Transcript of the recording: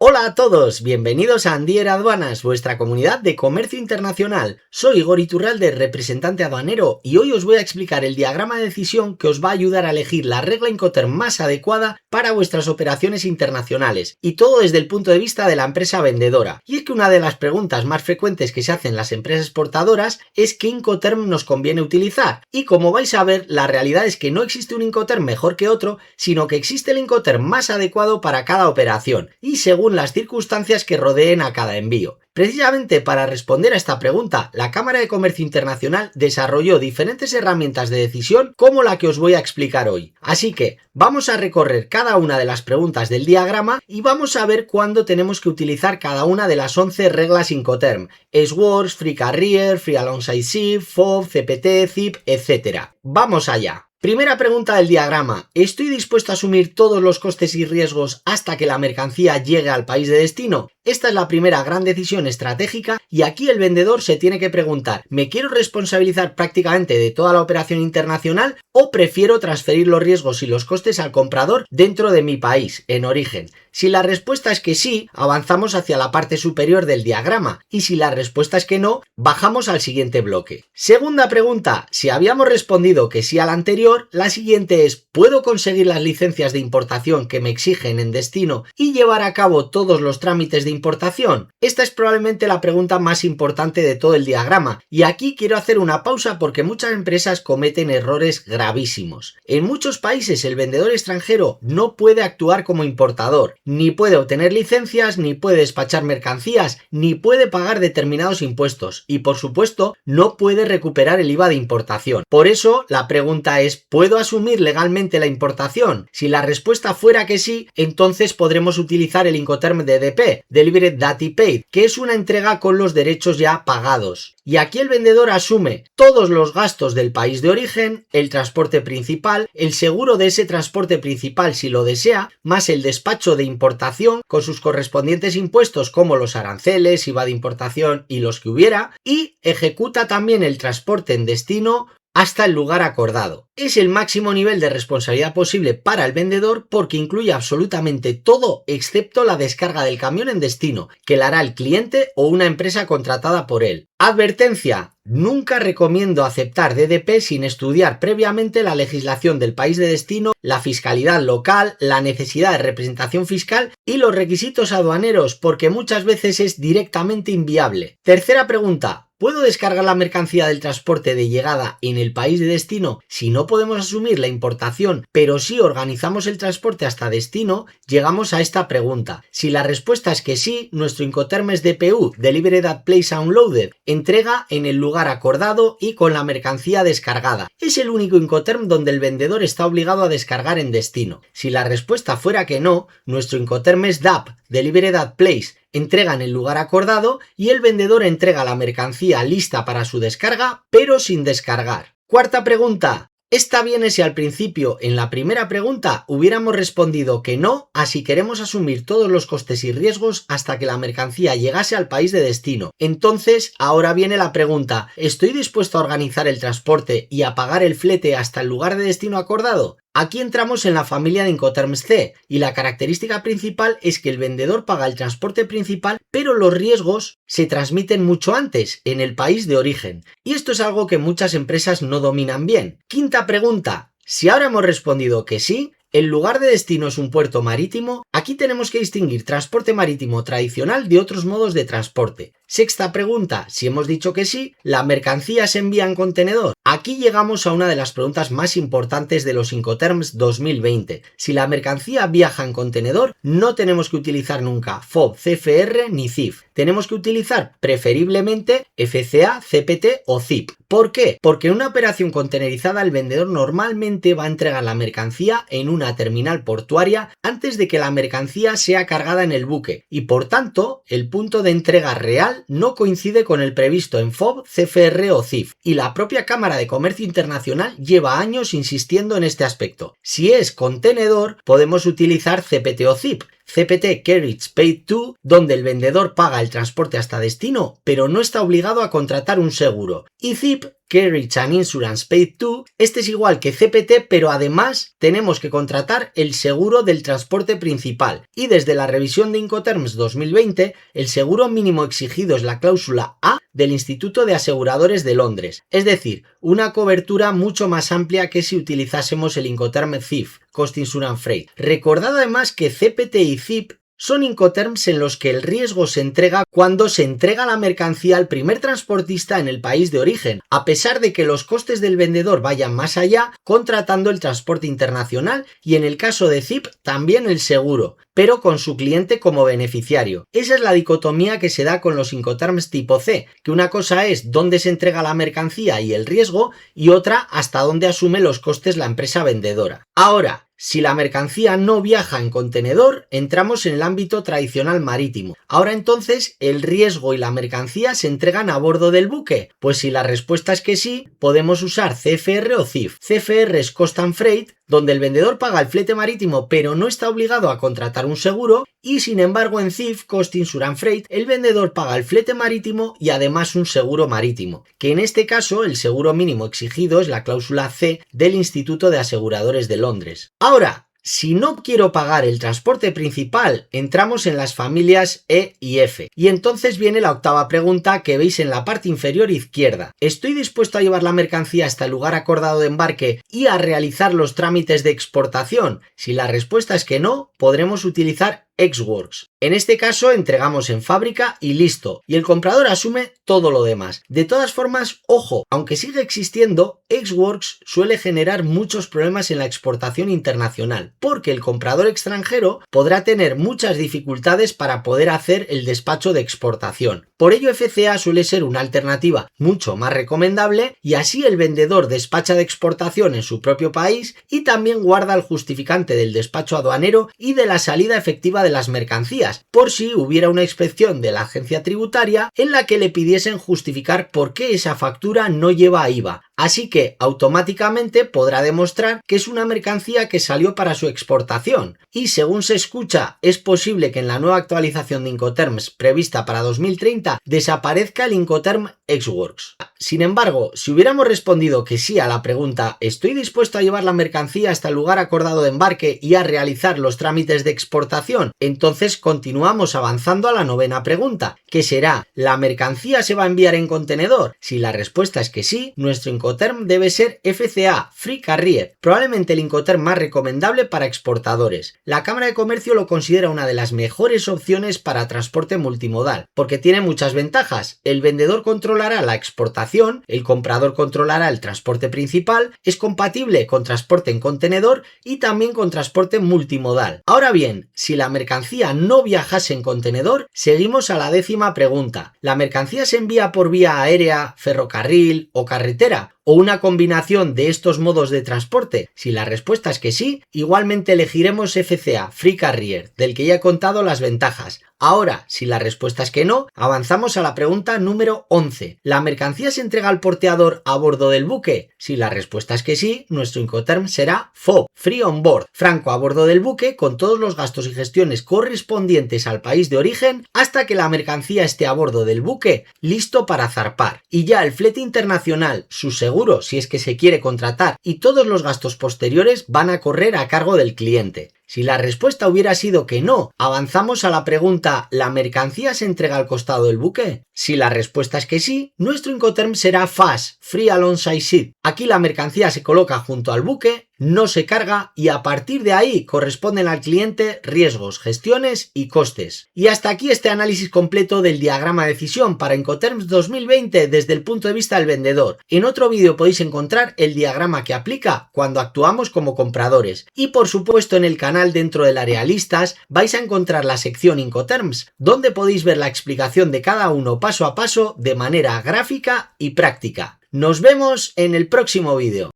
Hola a todos, bienvenidos a Andier Aduanas, vuestra comunidad de comercio internacional. Soy Igor Iturralde, representante aduanero, y hoy os voy a explicar el diagrama de decisión que os va a ayudar a elegir la regla Incoterm más adecuada para vuestras operaciones internacionales, y todo desde el punto de vista de la empresa vendedora. Y es que una de las preguntas más frecuentes que se hacen las empresas exportadoras es qué Incoterm nos conviene utilizar, y como vais a ver, la realidad es que no existe un Incoterm mejor que otro, sino que existe el Incoterm más adecuado para cada operación, y según las circunstancias que rodeen a cada envío. Precisamente para responder a esta pregunta, la Cámara de Comercio Internacional desarrolló diferentes herramientas de decisión como la que os voy a explicar hoy. Así que vamos a recorrer cada una de las preguntas del diagrama y vamos a ver cuándo tenemos que utilizar cada una de las 11 reglas Incoterm: SWORDS, Free Carrier, Free Alongside Ship, FOB, CPT, ZIP, etc. ¡Vamos allá! Primera pregunta del diagrama: ¿estoy dispuesto a asumir todos los costes y riesgos hasta que la mercancía llegue al país de destino? Esta es la primera gran decisión estratégica y aquí el vendedor se tiene que preguntar: ¿me quiero responsabilizar prácticamente de toda la operación internacional o prefiero transferir los riesgos y los costes al comprador dentro de mi país, en origen? Si la respuesta es que sí, avanzamos hacia la parte superior del diagrama, y si la respuesta es que no, bajamos al siguiente bloque. Segunda pregunta: si habíamos respondido que sí a la anterior, la siguiente es: ¿puedo conseguir las licencias de importación que me exigen en destino y llevar a cabo todos los trámites de importación? Esta es probablemente la pregunta más importante de todo el diagrama, y aquí quiero hacer una pausa porque muchas empresas cometen errores gravísimos. En muchos países el vendedor extranjero no puede actuar como importador, ni puede obtener licencias, ni puede despachar mercancías, ni puede pagar determinados impuestos, y por supuesto no puede recuperar el IVA de importación. Por eso la pregunta es: ¿puedo asumir legalmente la importación? Si la respuesta fuera que sí, entonces podremos utilizar el Incoterm DDP, Delivered Duty Paid, que es una entrega con los derechos ya pagados. Y aquí el vendedor asume todos los gastos del país de origen, el transporte principal, el seguro de ese transporte principal si lo desea, más el despacho de importación con sus correspondientes impuestos como los aranceles, IVA de importación y los que hubiera, y ejecuta también el transporte en destino hasta el lugar acordado. Es el máximo nivel de responsabilidad posible para el vendedor porque incluye absolutamente todo excepto la descarga del camión en destino, que la hará el cliente o una empresa contratada por él. Advertencia: nunca recomiendo aceptar DDP sin estudiar previamente la legislación del país de destino, la fiscalidad local, la necesidad de representación fiscal y los requisitos aduaneros, porque muchas veces es directamente inviable. Tercera pregunta: ¿puedo descargar la mercancía del transporte de llegada en el país de destino si no podemos asumir la importación, pero sí organizamos el transporte hasta destino? Llegamos a esta pregunta. Si la respuesta es que sí, nuestro Incoterm es DPU, Delivered at Place Unloaded, entrega en el lugar acordado y con la mercancía descargada. Es el único Incoterm donde el vendedor está obligado a descargar en destino. Si la respuesta fuera que no, nuestro Incoterm es DAP, Delivered at Place, entrega en el lugar acordado y el vendedor entrega la mercancía lista para su descarga, pero sin descargar. Cuarta pregunta: ¿está bien si al principio, en la primera pregunta, hubiéramos respondido que no a si queremos asumir todos los costes y riesgos hasta que la mercancía llegase al país de destino? Entonces, ahora viene la pregunta: ¿estoy dispuesto a organizar el transporte y a pagar el flete hasta el lugar de destino acordado? Aquí entramos en la familia de Incoterms C, y la característica principal es que el vendedor paga el transporte principal, pero los riesgos se transmiten mucho antes, en el país de origen. Y esto es algo que muchas empresas no dominan bien. Quinta pregunta: si ahora hemos respondido que sí, el lugar de destino es un puerto marítimo, aquí tenemos que distinguir transporte marítimo tradicional de otros modos de transporte. Sexta pregunta: si hemos dicho que sí, ¿la mercancía se envía en contenedor? Aquí llegamos a una de las preguntas más importantes de los Incoterms 2020. Si la mercancía viaja en contenedor, no tenemos que utilizar nunca FOB, CFR ni CIF. Tenemos que utilizar preferiblemente FCA, CPT o ZIP. ¿Por qué? Porque en una operación contenerizada el vendedor normalmente va a entregar la mercancía en una terminal portuaria antes de que la mercancía sea cargada en el buque, y por tanto el punto de entrega real no coincide con el previsto en FOB, CFR o CIF, y la propia Cámara de Comercio Internacional lleva años insistiendo en este aspecto. Si es contenedor, podemos utilizar CPT o ZIP. CPT, Carriage Paid To, donde el vendedor paga el transporte hasta destino, pero no está obligado a contratar un seguro. Y ZIP Carriage and Insurance Paid To, este es igual que CPT, pero además tenemos que contratar el seguro del transporte principal. Y desde la revisión de Incoterms 2020, el seguro mínimo exigido es la cláusula A del Instituto de Aseguradores de Londres, es decir, una cobertura mucho más amplia que si utilizásemos el Incoterm CIF, Cost Insurance Freight. Recordad además que CPT y CIP son Incoterms en los que el riesgo se entrega cuando se entrega la mercancía al primer transportista en el país de origen, a pesar de que los costes del vendedor vayan más allá contratando el transporte internacional y en el caso de CIP también el seguro, pero con su cliente como beneficiario. Esa es la dicotomía que se da con los Incoterms tipo C, que una cosa es dónde se entrega la mercancía y el riesgo y otra hasta dónde asume los costes la empresa vendedora. Ahora, si la mercancía no viaja en contenedor, entramos en el ámbito tradicional marítimo. Ahora entonces, ¿el riesgo y la mercancía se entregan a bordo del buque? Pues si la respuesta es que sí, podemos usar CFR o CIF. CFR es Cost and Freight, donde el vendedor paga el flete marítimo pero no está obligado a contratar un seguro, y sin embargo en CIF, Cost Insurance Freight, el vendedor paga el flete marítimo y además un seguro marítimo, que en este caso el seguro mínimo exigido es la cláusula C del Instituto de Aseguradores de Londres. Ahora, si no quiero pagar el transporte principal, entramos en las familias E y F. Y entonces viene la octava pregunta que veis en la parte inferior izquierda. ¿Estoy dispuesto a llevar la mercancía hasta el lugar acordado de embarque y a realizar los trámites de exportación? Si la respuesta es que no, podremos utilizar Ex-Works. En este caso entregamos en fábrica y listo, y el comprador asume todo lo demás. De todas formas, ojo, aunque sigue existiendo, Ex-Works suele generar muchos problemas en la exportación internacional, porque el comprador extranjero podrá tener muchas dificultades para poder hacer el despacho de exportación. Por ello, FCA suele ser una alternativa mucho más recomendable y así el vendedor despacha de exportación en su propio país y también guarda el justificante del despacho aduanero y de la salida efectiva de las mercancías, por si hubiera una inspección de la agencia tributaria en la que le pidiesen justificar por qué esa factura no lleva IVA. Así que automáticamente podrá demostrar que es una mercancía que salió para su exportación. Y según se escucha, es posible que en la nueva actualización de Incoterms prevista para 2030 desaparezca el Incoterm Ex-Works. Sin embargo, si hubiéramos respondido que sí a la pregunta ¿estoy dispuesto a llevar la mercancía hasta el lugar acordado de embarque y a realizar los trámites de exportación? Entonces continuamos avanzando a la novena pregunta, que será ¿la mercancía se va a enviar en contenedor? Si la respuesta es que sí, nuestro Incoterm debe ser FCA, Free Carrier, probablemente el Incoterm más recomendable para exportadores. La Cámara de Comercio lo considera una de las mejores opciones para transporte multimodal, porque tiene muchas ventajas. El vendedor controlará la exportación, el comprador controlará el transporte principal, es compatible con transporte en contenedor y también con transporte multimodal. Ahora bien, si la mercancía no viajase en contenedor, seguimos a la décima pregunta. ¿La mercancía se envía por vía aérea, ferrocarril o carretera? ¿O una combinación de estos modos de transporte? Si la respuesta es que sí, igualmente elegiremos FCA, Free Carrier, del que ya he contado las ventajas. Ahora, si la respuesta es que no, avanzamos a la pregunta número 11. ¿La mercancía se entrega al porteador a bordo del buque? Si la respuesta es que sí, nuestro Incoterm será FOB, Free On Board, franco a bordo del buque con todos los gastos y gestiones correspondientes al país de origen hasta que la mercancía esté a bordo del buque, listo para zarpar. Y ya el flete internacional, su seguro si es que se quiere contratar y todos los gastos posteriores van a correr a cargo del cliente. Si la respuesta hubiera sido que no, avanzamos a la pregunta ¿la mercancía se entrega al costado del buque? Si la respuesta es que sí, nuestro Incoterm será FAS, Free Alongside Ship. Aquí la mercancía se coloca junto al buque, no se carga y a partir de ahí corresponden al cliente riesgos, gestiones y costes. Y hasta aquí este análisis completo del diagrama de decisión para Incoterms 2020 desde el punto de vista del vendedor. En otro vídeo podéis encontrar el diagrama que aplica cuando actuamos como compradores. Y por supuesto en el canal dentro del área listas vais a encontrar la sección Incoterms, donde podéis ver la explicación de cada uno paso a paso de manera gráfica y práctica. Nos vemos en el próximo vídeo.